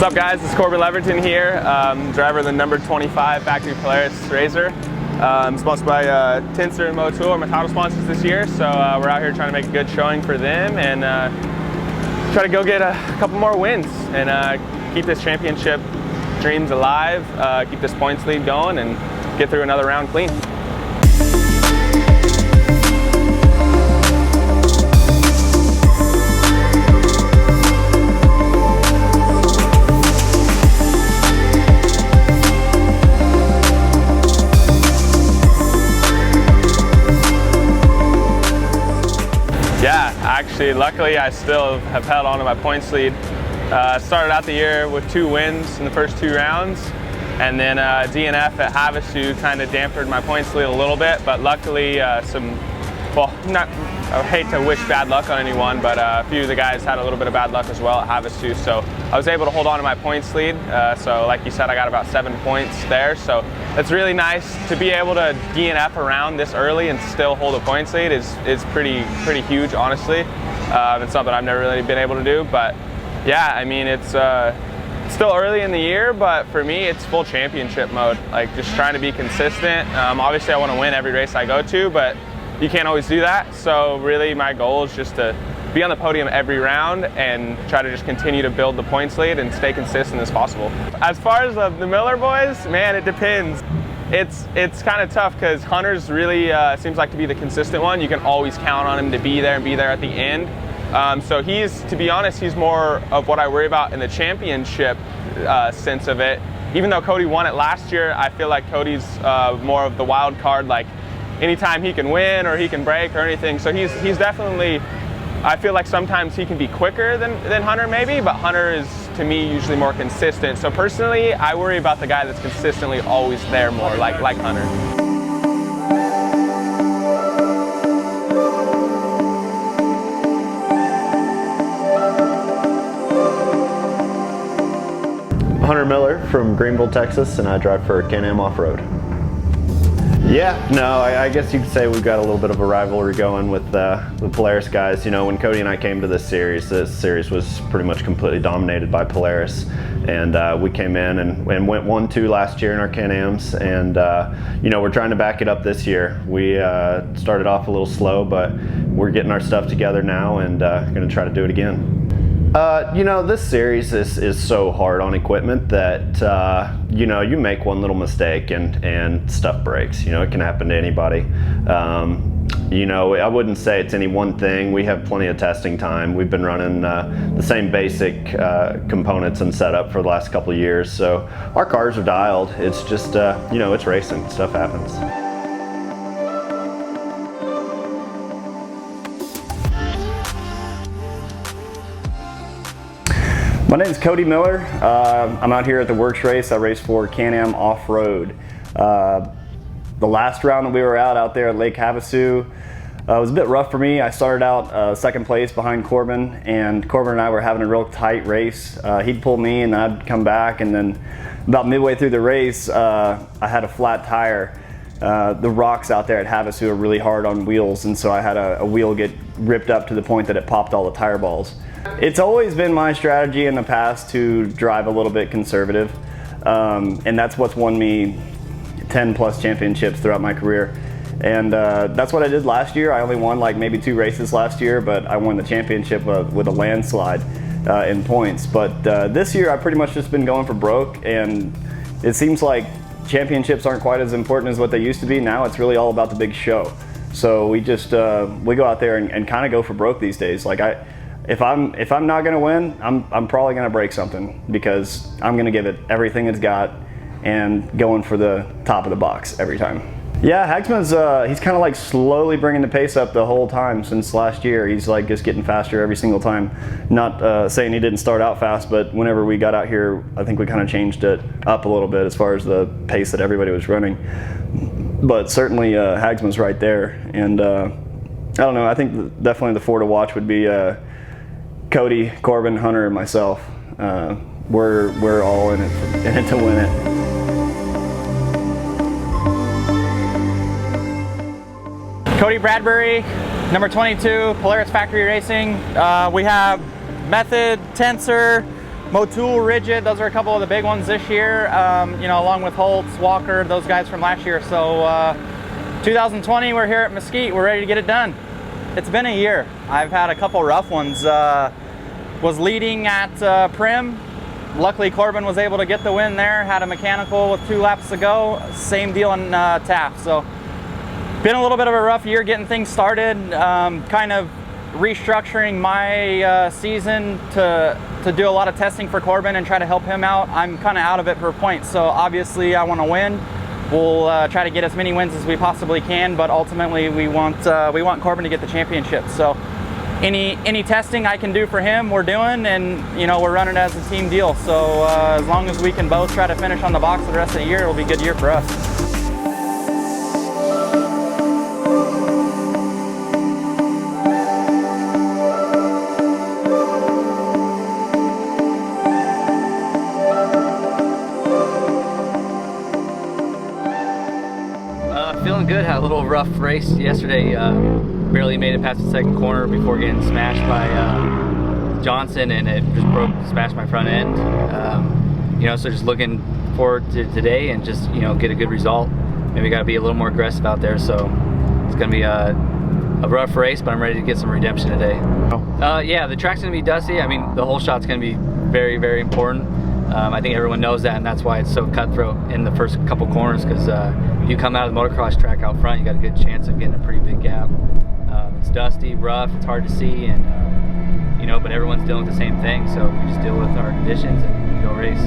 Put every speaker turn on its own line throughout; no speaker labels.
What's up, guys? It's Corbin Leverton here, driver of the number 25 Factory Polaris Razor. Sponsored by Tensor and Motul are my title sponsors this year, so we're out here trying to make a good showing for them and try to go get a couple more wins and keep this championship dreams alive, keep this points lead going, and get through another round clean. Yeah, actually, luckily I still have held on to my points lead. Started out the year with 2 wins in the first 2 rounds, and then DNF at Havasu kind of dampened my points lead a little bit, but luckily I hate to wish bad luck on anyone, but a few of the guys had a little bit of bad luck as well at Havasu, so I was able to hold on to my points lead. So like you said, I got about 7 points there, so it's really nice to be able to DNF around this early and still hold a points lead is pretty huge, honestly. It's something I've never really been able to do, but yeah, I mean, it's still early in the year, but for me, it's full championship mode, like just trying to be consistent. Obviously, I want to win every race I go to, but you can't always do that. So really, my goal is just to be on the podium every round and try to just continue to build the points lead and stay consistent as possible. As far as the Miller boys, man, it depends. It's kind of tough because Hunter's really seems like to be the consistent one. You can always count on him to be there and be there at the end. So he's, to be honest, he's more of what I worry about in the championship sense of it. Even though Cody won it last year, I feel like Cody's more of the wild card, like anytime he can win or he can break or anything. So he's definitely, I feel like sometimes he can be quicker than Hunter maybe, but Hunter is, to me, usually more consistent. So personally, I worry about the guy that's consistently always there more, like Hunter.
Hunter Miller from Greenville, Texas, and I drive for Can-Am Off-Road. Yeah, no, I guess you could say we've got a little bit of a rivalry going with the Polaris guys. You know, when Cody and I came to this series was pretty much completely dominated by Polaris. And we came in and went 1-2 last year in our Can-Ams. And, you know, we're trying to back it up this year. We started off a little slow, but we're getting our stuff together now and going to try to do it again. You know, this series is so hard on equipment that, you know, you make one little mistake and stuff breaks. You know, it can happen to anybody. You know, I wouldn't say it's any one thing. We have plenty of testing time. We've been running the same basic components and setup for the last couple of years. So our cars are dialed. It's just, you know, it's racing. Stuff happens.
My name is Cody Miller. I'm out here at the WORCS race. I race for Can-Am Off-Road. The last round that we were out there at Lake Havasu was a bit rough for me. I started out second place behind Corbin, and Corbin and I were having a real tight race. He'd pull me and I'd come back, and then about midway through the race, I had a flat tire. The rocks out there at Havasu are really hard on wheels, and so I had a wheel get ripped up to the point that it popped all the tire balls. It's always been my strategy in the past to drive a little bit conservative, and that's what's won me 10+ championships throughout my career. And that's what I did last year. I only won like maybe 2 races last year, but I won the championship with a landslide in points. But this year I've pretty much just been going for broke, and it seems like championships aren't quite as important as what they used to be. Now it's really all about the big show. So we just we go out there and kind of go for broke these days. Like if I'm not gonna win, I'm probably gonna break something, because I'm gonna give it everything it's got and going for the top of the box every time. Yeah, Hagsman's he's kind of like slowly bringing the pace up the whole time since last year. He's like just getting faster every single time. Not saying he didn't start out fast, but whenever we got out here, I think we kind of changed it up a little bit as far as the pace that everybody was running. But certainly Hagsman's right there, and I don't know. I think definitely the 4 to watch would be Cody, Corbin, Hunter, and myself. We're all in it to win it.
Cody Bradbury, number 22, Polaris Factory Racing. We have Method, Tensor, Motul, Rigid, those are a couple of the big ones this year, you know, along with Holtz, Walker, those guys from last year. So 2020, we're here at Mesquite, we're ready to get it done. It's been a year. I've had a couple rough ones. Was leading at Prim. Luckily Corbin was able to get the win there, had a mechanical with 2 laps to go. Same deal in Taft. So been a little bit of a rough year getting things started, kind of restructuring my season to do a lot of testing for Corbin and try to help him out. I'm kind of out of it for points, so obviously I want to win. We'll try to get as many wins as we possibly can, but ultimately we want Corbin to get the championship. So any testing I can do for him, we're doing, and you know, we're running as a team deal. So as long as we can both try to finish on the box for the rest of the year, it'll be a good year for us.
Feeling good. Had a little rough race yesterday. Barely made it past the second corner before getting smashed by Johnson, and it just smashed my front end. You know, so just looking forward to today and just, you know, get a good result. Maybe got to be a little more aggressive out there. So it's gonna be a rough race, but I'm ready to get some redemption today. Yeah, the track's gonna be dusty. I mean, the whole shot's gonna be very, very important. I think everyone knows that, and that's why it's so cutthroat in the first couple corners, because you come out of the motocross track out front, you got a good chance of getting a pretty big gap. It's dusty, rough, it's hard to see, and you know, but everyone's dealing with the same thing, so we just deal with our conditions and we go race.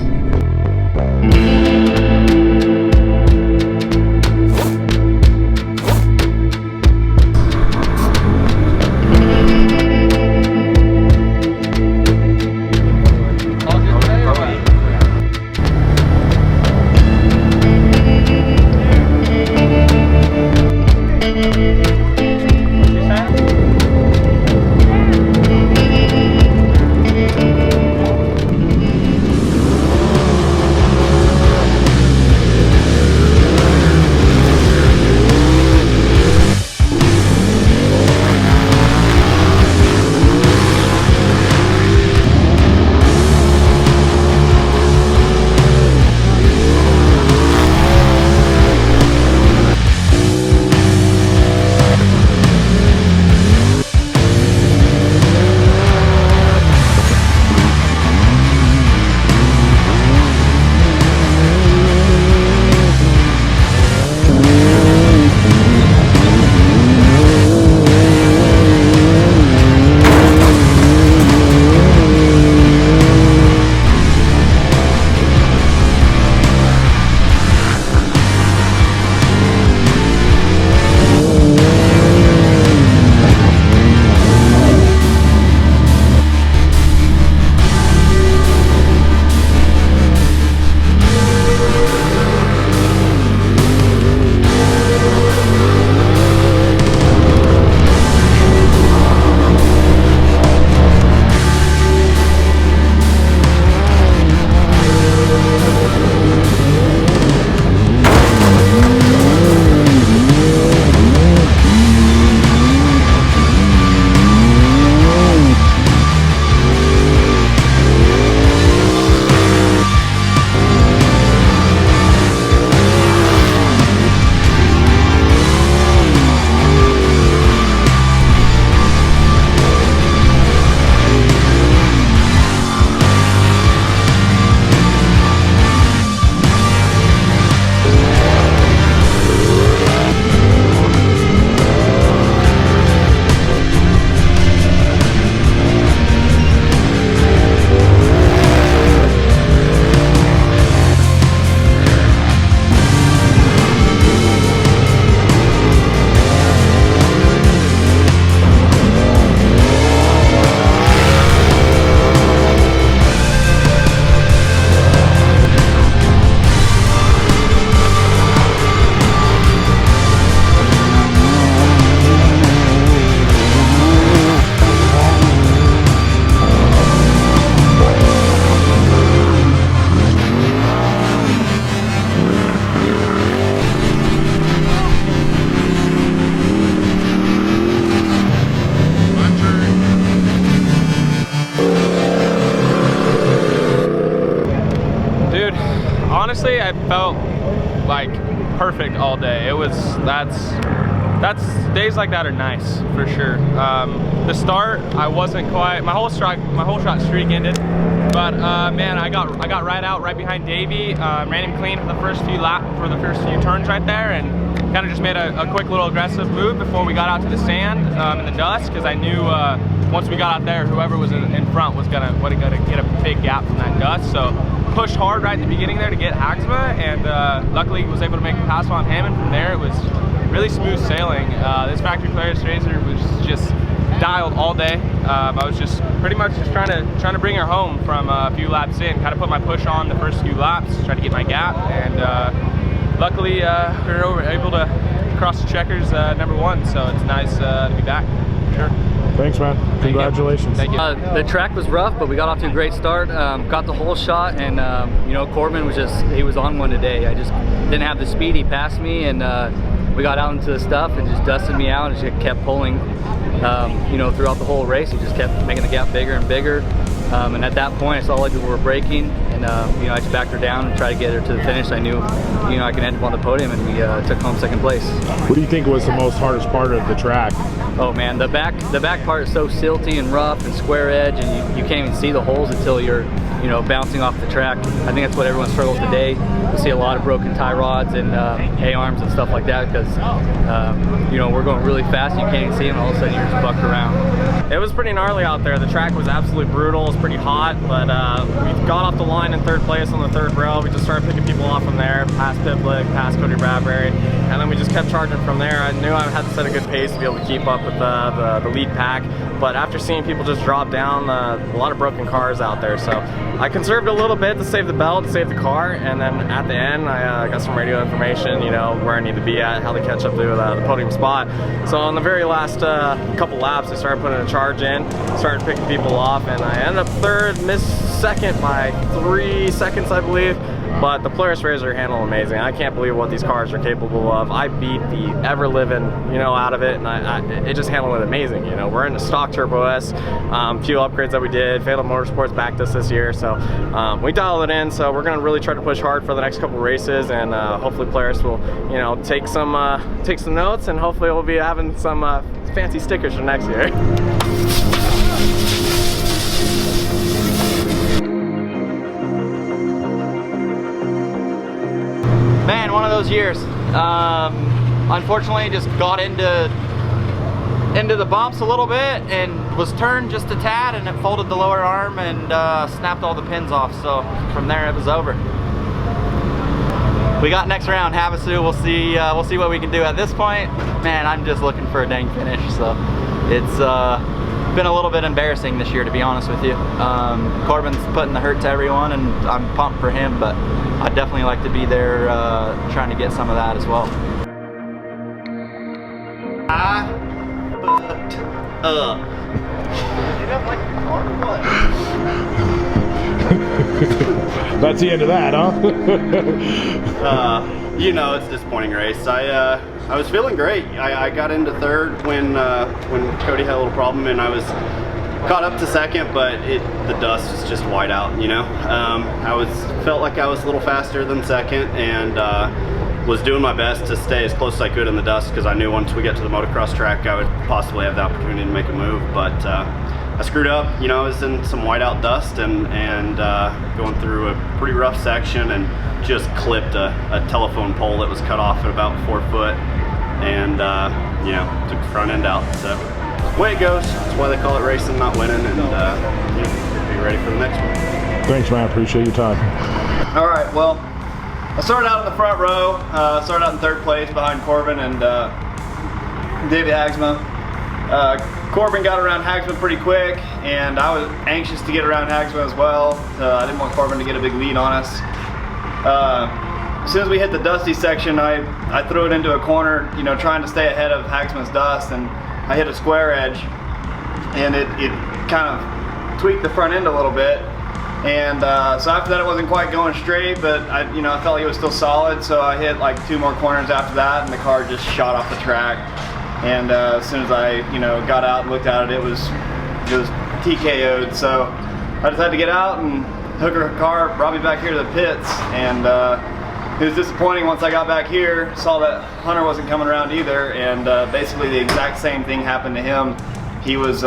it felt like perfect all day. It was, that's days like that are nice for sure. The start, I wasn't quite, my whole shot streak ended, but man, I got right out right behind Davey, ran him clean for the first few turns right there, and kind of just made a quick little aggressive move before we got out to the sand in the dust, because I knew once we got out there, whoever was in front was gonna get a big gap from that dust. So pushed hard right in the beginning there to get Hagsma, and luckily was able to make a pass on him, and from there it was really smooth sailing. This factory Polaris Racer was just dialed all day. I was just pretty much just trying to bring her home from a few laps in, kind of put my push on the first few laps, try to get my gap, and luckily we were able to cross the checkers #1, so it's nice to be back. Sure.
Thanks, man. Congratulations.
Thank you.
The track was rough, but we got off to a great start. Got the whole shot, and you know, Corbin was he was on one today. I just didn't have the speed. He passed me, and we got out into the stuff and just dusted me out, and just kept pulling. You know, throughout the whole race, he just kept making the gap bigger and bigger. And at that point, I saw like people were braking, and you know, I just backed her down and tried to get her to the finish. I knew, you know, I could end up on the podium, and we took home second place.
What do you think was the most hardest part of the track?
Oh man, the back part is so silty and rough and square edge, and you can't even see the holes until you're, you know, bouncing off the track. I think that's what everyone struggles today. We see a lot of broken tie rods and A-arms and stuff like that, because you know, we're going really fast, you can't even see them, and all of a sudden you're just bucked around.
It was pretty gnarly out there. The track was absolutely brutal. It was pretty hot, but we got off the line in third place on the third rail. We just started picking people off from there, past Piplik, past Cody Bradbury, and then we just kept charging from there. I knew I had to set a good pace to be able to keep up with the lead pack, but after seeing people just drop down, a lot of broken cars out there, so I conserved a little bit to save the belt, to save the car, and then at the end I got some radio information, you know, where I need to be at, how to catch up to the podium spot. So on the very last couple laps, I started putting a charge in, started picking people off, and I ended up third, missed second by 3 seconds, I believe. But the Polaris Racer handled amazing. I can't believe what these cars are capable of. I beat the ever-living, you know, out of it, and it just handled it amazing. You know, we're in the stock Turbo S, few upgrades that we did. Fatal Motorsports backed us this year, so we dialed it in. So we're going to really try to push hard for the next couple races, and hopefully Polaris will, you know, take some notes, and hopefully we'll be having some fancy stickers for next year.
Man, one of those years. Unfortunately, just got into the bumps a little bit and was turned just a tad, and it folded the lower arm and snapped all the pins off. So from there, it was over. We got next round, Havasu. We'll see what we can do. At this point, man, I'm just looking for a dang finish. So it's been a little bit embarrassing this year, to be honest with you. Corbin's putting the hurt to everyone, and I'm pumped for him, but I'd definitely like to be there trying to get some of that as well. I fucked up. You don't like the car or what?
That's the end of that, huh?
You know, it's a disappointing race. I was feeling great. I got into third when Cody had a little problem, and I was caught up to second, but the dust was just wide out, you know. Felt like I was a little faster than second, and was doing my best to stay as close as I could in the dust, because I knew once we get to the motocross track I would possibly have the opportunity to make a move, but I screwed up. You know, I was in some whiteout dust and going through a pretty rough section, and just clipped a telephone pole that was cut off at about 4 foot, and you know, took the front end out. So way it goes. That's why they call it racing, not winning, and you know, be ready for the next one.
Thanks, man. Appreciate your time.
All right, well, I started out in the front row, started out in third place behind Corbin and David Hagsma. Corbin got around Hagsma pretty quick, and I was anxious to get around Hagsma as well. I didn't want Corbin to get a big lead on us. As soon as we hit the dusty section, I threw it into a corner, you know, trying to stay ahead of Hagsma's dust, and I hit a square edge, and it kind of tweaked the front end a little bit. And so after that, it wasn't quite going straight, but I felt like it was still solid. So I hit like 2 more corners after that, and the car just shot off the track. And as soon as I, got out and looked at it, it was TKO'd. So I just had to get out and hook her car, brought me back here to the pits, and It was disappointing once I got back here, saw that Hunter wasn't coming around either, and basically the exact same thing happened to him. He was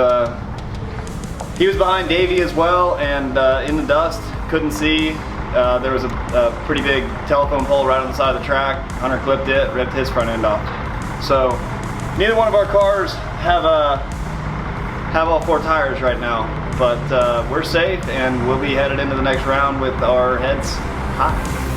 behind Davey as well, and in the dust, couldn't see. There was a pretty big telephone pole right on the side of the track. Hunter clipped it, ripped his front end off. So neither one of our cars have all 4 tires right now, but we're safe and we'll be headed into the next round with our heads high.